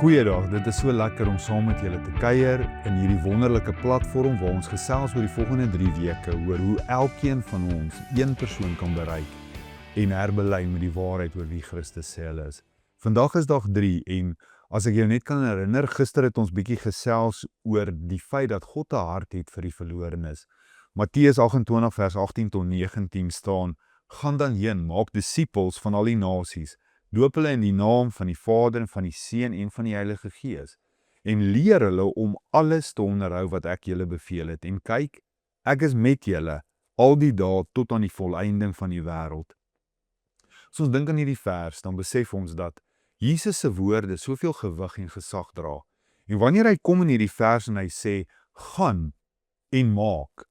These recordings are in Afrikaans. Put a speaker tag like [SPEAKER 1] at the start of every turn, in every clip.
[SPEAKER 1] Goeiedag, dit is so lekker om saam met julle te kuier in hierdie wonderlike platform waar ons gesels oor die volgende 3 weke oor hoe elkeen van ons een persoon kan bereik en herbelyn met die waarheid oor wie Christus sê hulle is. Vandag is dag 3 en as ek jou net kan herinner, gister het ons bietjie gesels oor die feit dat God 'n hart het vir die verlorenes. Matteus 28 vers 18 tot 19 staan: "Gaan dan heen, maak disippels van al die nasies, doop hulle in die naam van die Vader en van die Seun en van die Heilige Gees, en leer hulle om alles te onderhou wat ek julle beveel het. En kyk, ek is met julle al die dae tot aan die volëinding van die wêreld." As ons dink aan hierdie vers, dan besef ons dat Jesus se woorde soveel gewig en gesag dra. En wanneer hy kom in hierdie vers en hy sê, "Gaan en maak,"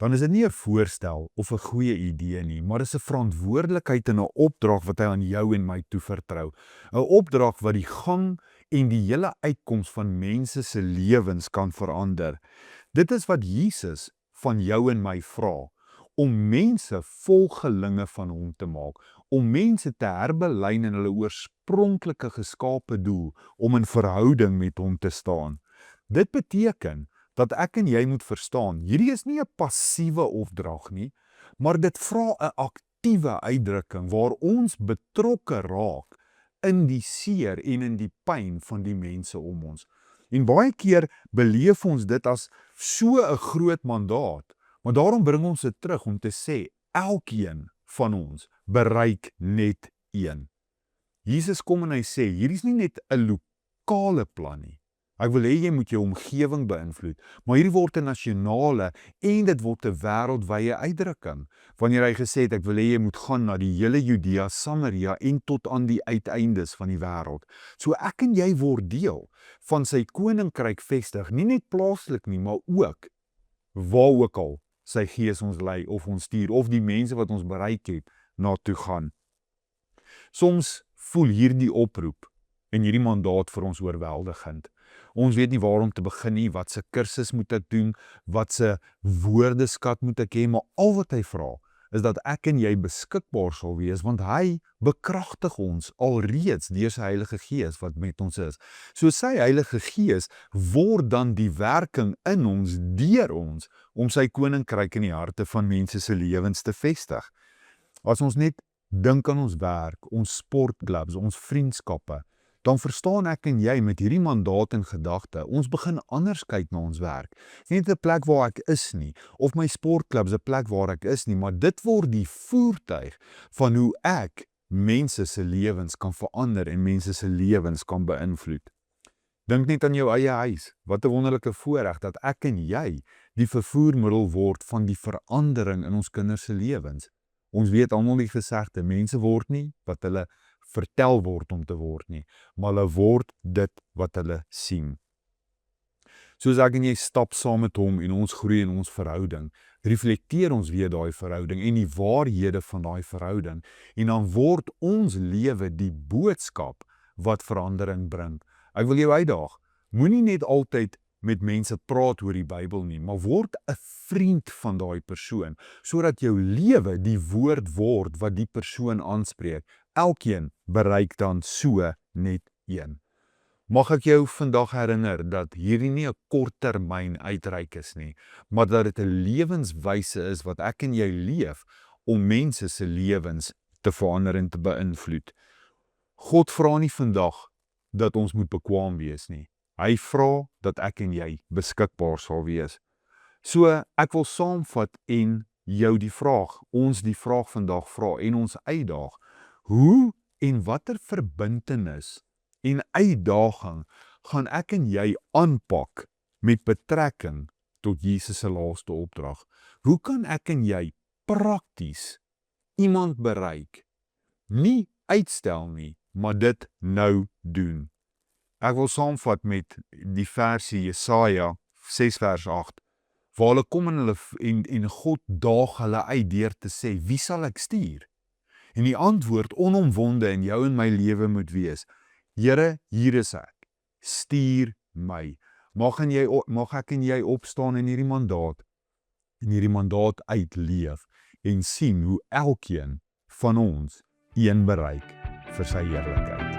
[SPEAKER 1] dan is dit nie 'n voorstel of 'n goeie idee nie, maar dis 'n verantwoordelikheid en 'n opdrag wat hy aan jou en my toevertrou. 'n Opdrag wat die gang en die hele uitkoms van mense se lewens kan verander. Dit is wat Jesus van jou en my vra, om mense volgelinge van hom te maak, om mense te herbelyn in hulle oorspronklike geskape doel, om in verhouding met hom te staan. Dit beteken dat ek en jy moet verstaan, hierdie is nie 'n passiewe opdrag nie, maar dit vra 'n aktiewe uitdrukking waar ons betrokke raak in die seer en in die pyn van die mense om ons. En baie keer beleef ons dit as so 'n groot mandaat, maar daarom bring ons dit terug om te sê, elkeen van ons bereik net een. Jesus kom en hy sê, hierdie is nie net 'n lokale plan nie. Ek wil hê jy moet jou omgewing beïnvloed, maar hierdie word 'n nasionale en dit word 'n wêreldwye uitdrukking. Wanneer hy gesê het, ek wil hê jy moet gaan na die hele Judea, Samaria en tot aan die uiteindes van die wêreld. So ek en jy word deel van sy koninkryk vestig, nie net plaaslik nie, maar ook waar ook al sy gees ons lei of ons stuur, of die mense wat ons bereik het, na toe gaan. Soms voel hierdie oproep en hierdie mandaat vir ons oorweldigend. Ons weet nie waar om te begin nie, wat se kursus moet ek doen, wat se woordeskat moet ek hê, maar al wat hy vra, is dat ek en jy beskikbaar sal wees, want hy bekragtig ons alreeds deur sy Heilige Gees wat met ons is. So sy Heilige Gees word dan die werking in ons, deur ons, om sy koninkryk in die harte van mense se lewens te vestig. As ons net dink aan ons werk, ons sportklubs, ons vriendskappe, dan verstaan ek en jy met hierdie mandaat in gedagte, ons begin anders kyk na ons werk. Nie net 'n plek waar ek is nie, of my sportklubs 'n plek waar ek is nie, maar dit word die voertuig van hoe ek mense se lewens kan verander en mense se lewens kan beïnvloed. Dink net aan jou eie huis. Wat 'n wonderlike voorreg dat ek en jy die vervoermiddel word van die verandering in ons kinders se lewens. Ons weet almal die gesegde, mense word nie wat hulle vertel word om te word nie, maar hulle word dit wat hulle sien. Soos ek en jy stap saam met hom en ons groei in ons verhouding, reflekteer ons weer daai verhouding en die waarhede van daai verhouding, en dan word ons lewe die boodskap wat verandering bring. Ek wil jou uitdaag, moenie net altyd met mense praat oor die Bybel nie, maar word 'n vriend van daai persoon, sodat jou lewe die woord word wat die persoon aanspreek. Elkeen bereik dan so net een. Mag ek jou vandag herinner dat hierdie nie 'n korttermyn uitreik is nie, maar dat dit 'n lewenswyse is wat ek en jy leef om mense se lewens te verander en te beïnvloed. God vra nie vandag dat ons moet bekwaam wees nie. Hy vra dat ek en jy beskikbaar sal wees. So ek wil saamvat en jou ons die vraag vandag vra en ons uitdaag. Hoe en watter verbintenis en uitdaging gaan ek en jy aanpak met betrekking tot Jesus se laaste opdrag? Hoe kan ek en jy prakties iemand bereik? Nie uitstel nie, maar dit nou doen. Ek wil saamvat met die versie Jesaja 6 vers 8, waar hulle kom en God daag hulle uit deur te sê, wie sal ek stuur? En die antwoord onomwonde in jou en my lewe moet wees, Here, hier is ek, stuur my. Mag ek en jy opstaan in hierdie mandaat uitleef en sien hoe elkeen van ons een bereik vir sy heerlikheid.